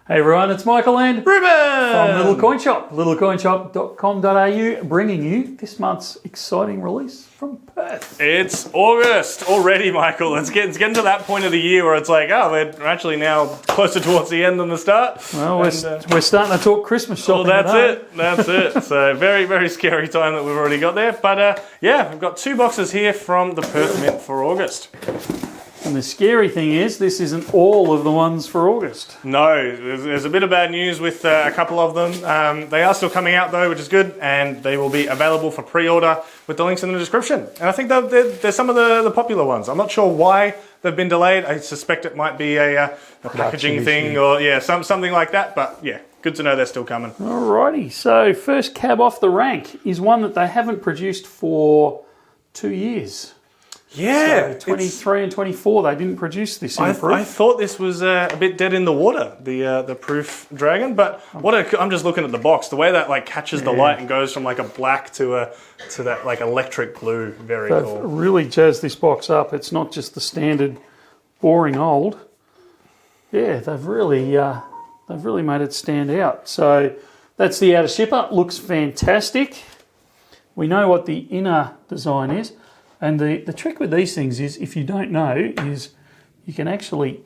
Hey everyone, it's Michael and Ruben from Little Coin Shop, littlecoinshop.com.au, bringing you this month's exciting release from Perth. It's August already, Michael. It's getting to that point of the year where it's like, oh, we're actually now closer towards the end than the start. Well, we're starting to talk Christmas shopping. Well, that's it. So very, very scary time that we've already got there. But yeah, we've got 2 boxes here from the Perth Mint for August. And the scary thing is, this isn't all of the ones for August. No, there's a bit of bad news with a couple of them. They are still coming out though, which is good, and they will be available for pre-order with the links in the description. And I think they're some of the popular ones. I'm not sure why they've been delayed. I suspect it might be a packaging thing or something like that. But yeah, good to know they're still coming. Alrighty, so first cab off the rank is one that they haven't produced for 2 years. Yeah, so 23 and 24, they didn't produce this in proof. I thought this was a bit dead in the water, the proof dragon. But I'm just looking at the box, the way that like catches the light and goes from like a black to that like electric blue. Very They've cool. really jazzed this box up. It's not just the standard boring old. Yeah, they've really made it stand out. So that's the outer shipper. Looks fantastic. We know what the inner design is. And the trick with these things is, if you don't know, is you can open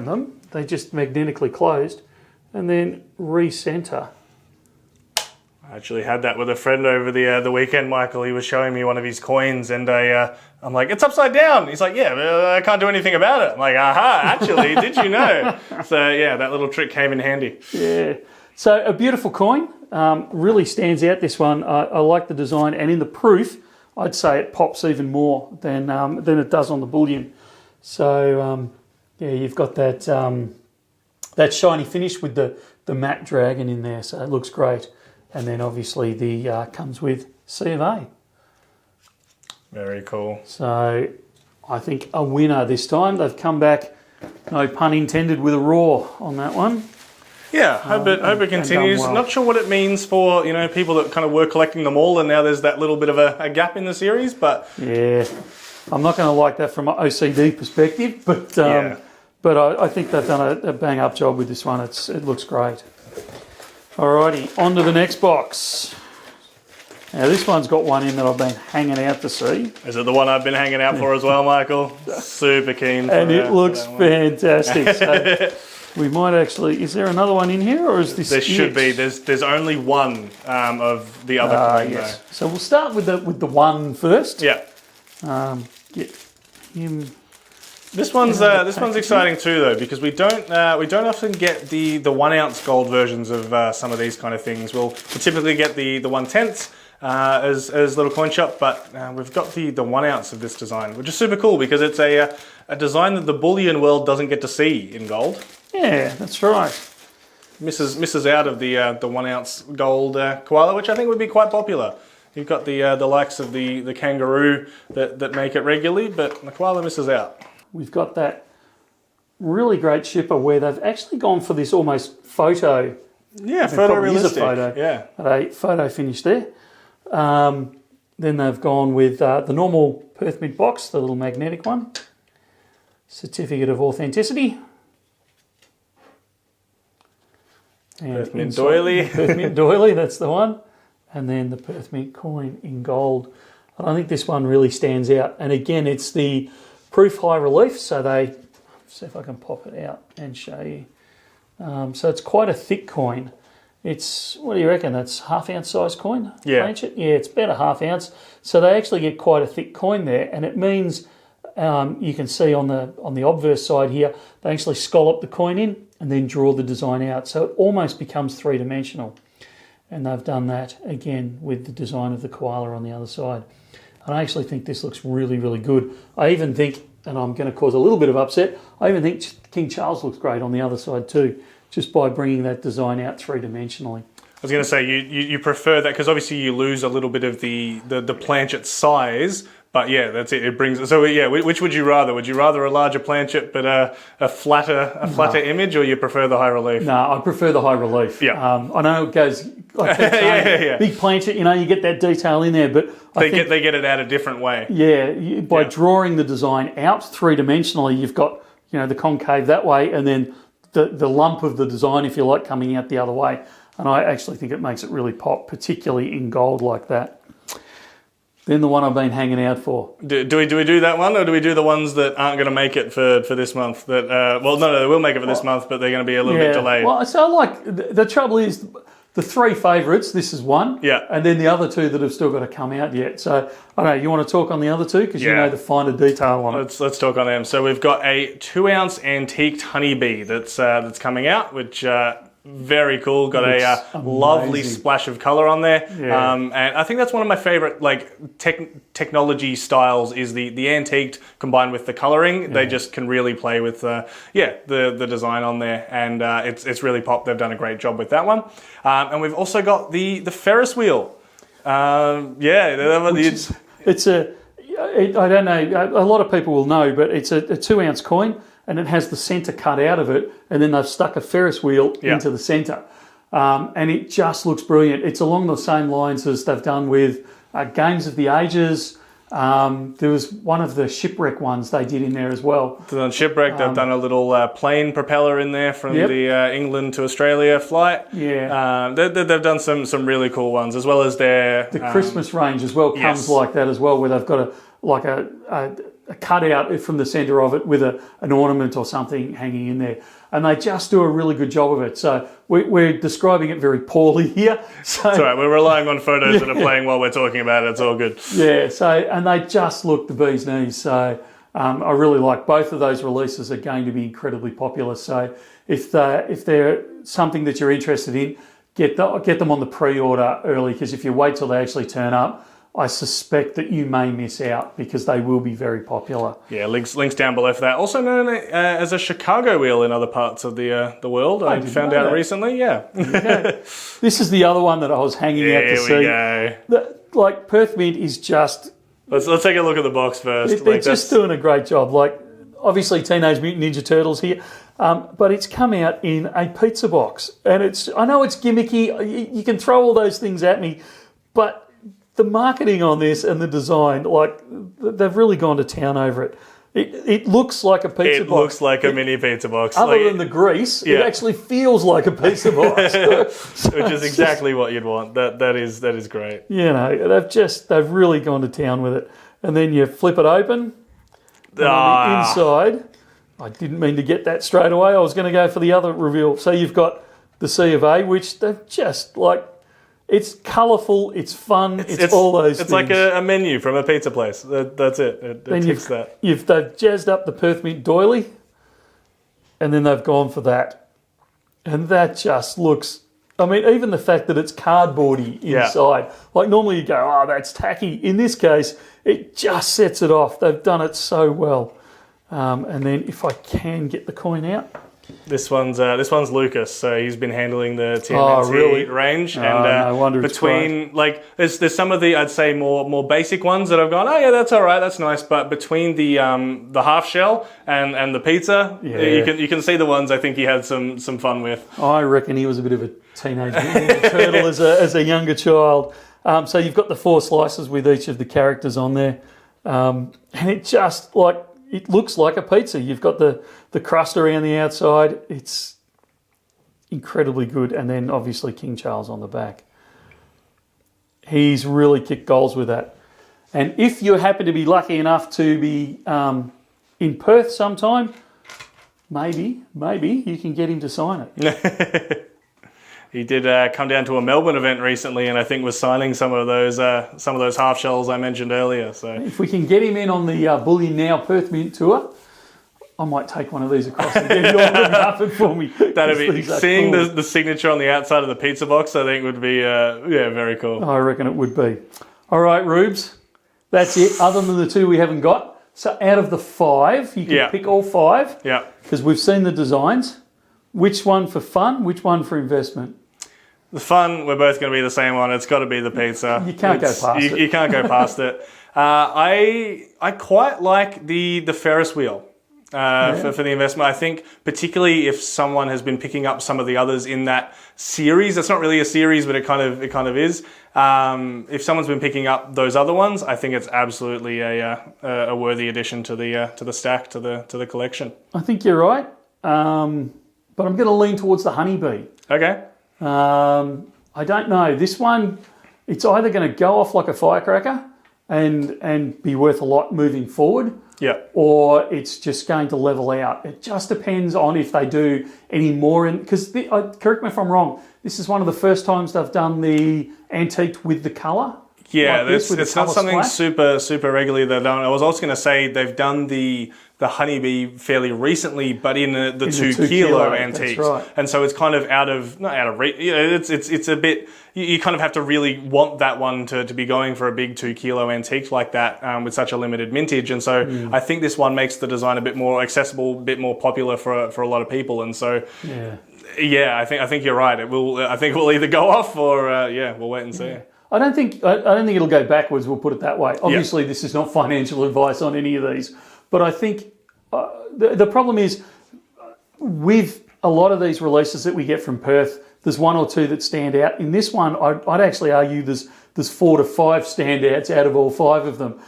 them, they just magnetically closed, and then recenter. I actually had that with a friend over the weekend, Michael. He was showing me one of his coins, and I'm like, it's upside down. He's like, yeah, but I can't do anything about it. I'm like, aha, actually, did you know? So yeah, that little trick came in handy. Yeah. So a beautiful coin, really stands out, this one. I like the design, and in the proof, I'd say it pops even more than it does on the bullion. So yeah, you've got that shiny finish with the matte dragon in there, so it looks great. And then obviously the comes with C of A. Very cool. So I think a winner this time. They've come back, no pun intended, with a roar on that one. Yeah, hope it continues. Well. Not sure what it means for people that kind of were collecting them all, and now there's that little bit of a gap in the series. But yeah, I'm not going to like that from an OCD perspective, but I think they've done a bang up job with this one. It looks great. Alrighty, on to the next box. Now this one's got one in that I've been hanging out to see. Is it the one I've been hanging out for as well, Michael? Super keen. And it looks fantastic. So we might actually. Is there another one in here, or is this? There should be. There's only one of the other coin. Yes. So we'll start with the one first. Yeah. Get him. This one's exciting too, though, because we don't often get the 1 ounce gold versions of some of these kind of things. We'll typically get the 1/10 as Little Coin Shop, but we've got the 1 ounce of this design, which is super cool because it's a design that the bullion world doesn't get to see in gold. Yeah, that's right. Misses out of the 1 ounce gold koala, which I think would be quite popular. You've got the likes of the kangaroo that make it regularly, but the koala misses out. We've got that really great shipper where they've actually gone for this almost photo. Yeah, photorealistic. Photo. Yeah, a photo finish there. Then they've gone with the normal Perth Mint box, the little magnetic one. Certificate of authenticity. And Perth Mint doily. Perth Mint doily, that's the one. And then the Perth Mint coin in gold. I think this one really stands out. And again, it's the proof high relief. So see if I can pop it out and show you. So it's quite a thick coin. It's, what do you reckon? That's ½ ounce size coin? Yeah. Yeah, it's about a ½ ounce. So they actually get quite a thick coin there. And it means you can see on the obverse side here, they actually scallop the coin in and then draw the design out. So it almost becomes three-dimensional. And they've done that, again, with the design of the koala on the other side. And I actually think this looks really, really good. I even think, and I'm going to cause a little bit of upset, I even think King Charles looks great on the other side too, just by bringing that design out three-dimensionally. I was going to say, you prefer that because obviously you lose a little bit of the planchet size, but yeah, that's it. It brings. So yeah, which would you rather? Would you rather a larger planchet but a flatter image, or you prefer the high relief? No, I prefer the high relief. Yeah, I know it goes like that. Big planchet, you get that detail in there, but they get it out a different way. Yeah, by drawing the design out three-dimensionally, you've got the concave that way, and then the lump of the design, if you like, coming out the other way. And I actually think it makes it really pop, particularly in gold like that. Then the one I've been hanging out for. Do we do that one, or do we do the ones that aren't going to make it for this month? That well, no, they will make it for this month, but they're going to be a little bit delayed. Well, so like the trouble is the three favourites. This is one, and then the other two that have still got to come out yet. So I don't know. You want to talk on the other two because you know the finer detail on it. Let's talk on them. So we've got a 2-ounce antiqued honeybee that's coming out, which. Very cool. Got a lovely splash of color on there, and I think that's one of my favorite technology styles is the antiqued combined with the coloring. They just can really play with the design on there, and it's really pop. They've done a great job with that one, and we've also got the Ferris wheel. I don't know. A lot of people will know, but it's a 2-ounce coin. And it has the centre cut out of it, and then they've stuck a Ferris wheel into the centre. And it just looks brilliant. It's along the same lines as they've done with Games of the Ages. There was one of the shipwreck ones they did in there as well. On Shipwreck, they've done a little plane propeller in there from the England to Australia flight. Yeah. They've done some really cool ones, as well as their... The Christmas range as well comes like that as well, where they've got a cutout from the centre of it with an ornament or something hanging in there. And they just do a really good job of it. So we're describing it very poorly here. So, that's all right. We're relying on photos that are playing while we're talking about it. It's all good. Yeah. So and they just look the bee's knees. So I really like both of those releases are going to be incredibly popular. So if they're something that you're interested in, get them on the pre-order early, because if you wait till they actually turn up, I suspect that you may miss out because they will be very popular. Yeah, links down below for that. Also known as a Chicago wheel in other parts of the world. I found out recently. Yeah. This is the other one that I was hanging out to see. Here we go. Perth Mint is just... Let's take a look at the box first. They're just doing a great job. Obviously Teenage Mutant Ninja Turtles here, but it's come out in a pizza box. And I know it's gimmicky. You can throw all those things at me, but... the marketing on this and the design, they've really gone to town over it. It looks like a pizza box. It looks like a mini pizza box. Other than the grease, it actually feels like a pizza box. Which is exactly what you'd want. That is great. They've really gone to town with it. And then you flip it open. And on the inside, I didn't mean to get that straight away. I was going to go for the other reveal. So you've got the C of A, which they've just it's colourful, it's fun, it's all those things. It's like a menu from a pizza place. That's it. It ticks that. They've jazzed up the Perth Mint doily, and then they've gone for that. And that just looks... I mean, even the fact that it's cardboardy inside. Normally you go, oh, that's tacky. In this case, it just sets it off. They've done it so well. And then if I can get the coin out... This one's Lucas, so he's been handling the TMNT range, and no wonder between there's some of the I'd say more basic ones that I've gone, oh yeah, that's all right, that's nice, but between the half shell and the pizza, you can see the ones I think he had some fun with. I reckon he was a bit of a teenage Ninja Turtle as a younger child. So you've got the 4 slices with each of the characters on there, and it just it looks like a pizza. You've got the crust around the outside. It's incredibly good. And then obviously King Charles on the back. He's really kicked goals with that. And if you happen to be lucky enough to be in Perth sometime, maybe you can get him to sign it. He did come down to a Melbourne event recently, and I think was signing some of those half shells I mentioned earlier. So if we can get him in on the Bullion Now Perth Mint tour, I might take one of these across and get it all happen for me. That'd be seeing cool. the signature on the outside of the pizza box. I think would be very cool. I reckon it would be. All right, Rubes, that's it. Other than the 2 we haven't got, so out of the 5, you can pick all 5. Yeah, because we've seen the designs. Which one for fun? Which one for investment? The fun, we're both going to be the same one. It's got to be the pizza. You can't go past it. You can't go past it. I quite like the Ferris wheel for the investment. I think particularly if someone has been picking up some of the others in that series. It's not really a series, but it kind of is. If someone's been picking up those other ones, I think it's absolutely a worthy addition to the stack, to the collection. I think you're right. but I'm going to lean towards the honeybee. Okay. I don't know. This one, it's either going to go off like a firecracker and be worth a lot moving forward, Yeah. or it's just going to level out. It just depends on if they do any more. Because, correct me if I'm wrong, this is one of the first times they've done the antiqued with the colour. Yeah, like this, with it's the not colour something splash. super regularly they've done. I was also going to say they've done the honeybee fairly recently, but in the 2 kilo antiques, right. and so it's kind of not out of reach. You know, it's a bit. You kind of have to really want that one to be going for a big 2 kilo antique like that with such a limited mintage, and so I think this one makes the design a bit more accessible, a bit more popular for a lot of people, and so. Yeah, I think you're right. I think it will either go off or we'll wait and see. Yeah. I don't think it'll go backwards. We'll put it that way. Obviously, this is not financial advice on any of these, but I think the problem is with a lot of these releases that we get from Perth. There's 1 or 2 that stand out. In this one, I'd actually argue there's 4 to 5 standouts out of all 5 of them.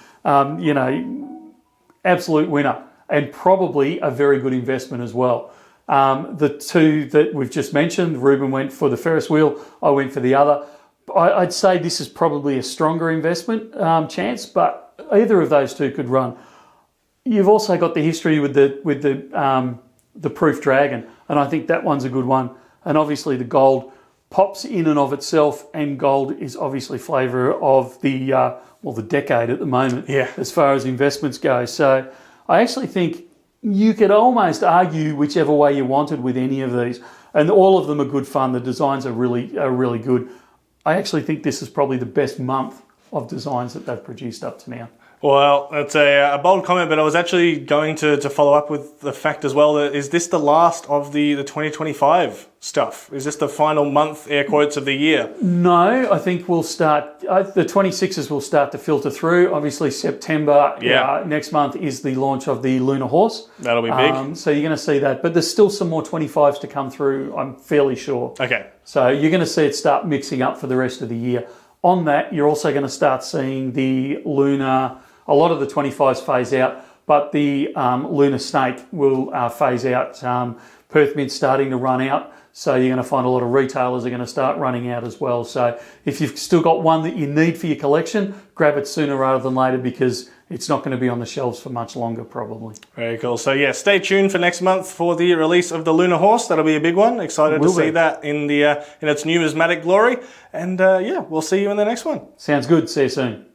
Absolute winner and probably a very good investment as well. The 2 that we've just mentioned, Ruben went for the Ferris wheel. I went for the other. I'd say this is probably a stronger investment chance, but either of those 2 could run. You've also got the history with the Proof Dragon, and I think that one's a good one. And obviously the gold pops in and of itself, and gold is obviously flavour of the decade at the moment, as far as investments go. So I actually think you could almost argue whichever way you wanted with any of these, and all of them are good fun. The designs are really good. I actually think this is probably the best month of designs that they've produced up to now. Well, that's a bold comment, but I was actually going to follow up with the fact as well that is this the last of the 2025 stuff? Is this the final month, air quotes, of the year? No, I think we'll start, the 26s will start to filter through. Obviously, September next month is the launch of the Lunar Horse. That'll be big. So you're going to see that, but there's still some more 25s to come through, I'm fairly sure. Okay. So you're going to see it start mixing up for the rest of the year. On that, you're also going to start seeing the Lunar. A lot of the 25s phase out, but the Lunar Snake will phase out. Perth Mint's starting to run out, so you're going to find a lot of retailers are going to start running out as well. So if you've still got one that you need for your collection, grab it sooner rather than later because it's not going to be on the shelves for much longer probably. Very cool. So yeah, stay tuned for next month for the release of the Lunar Horse. That'll be a big one. Excited to see that in its numismatic glory. And we'll see you in the next one. Sounds good. See you soon.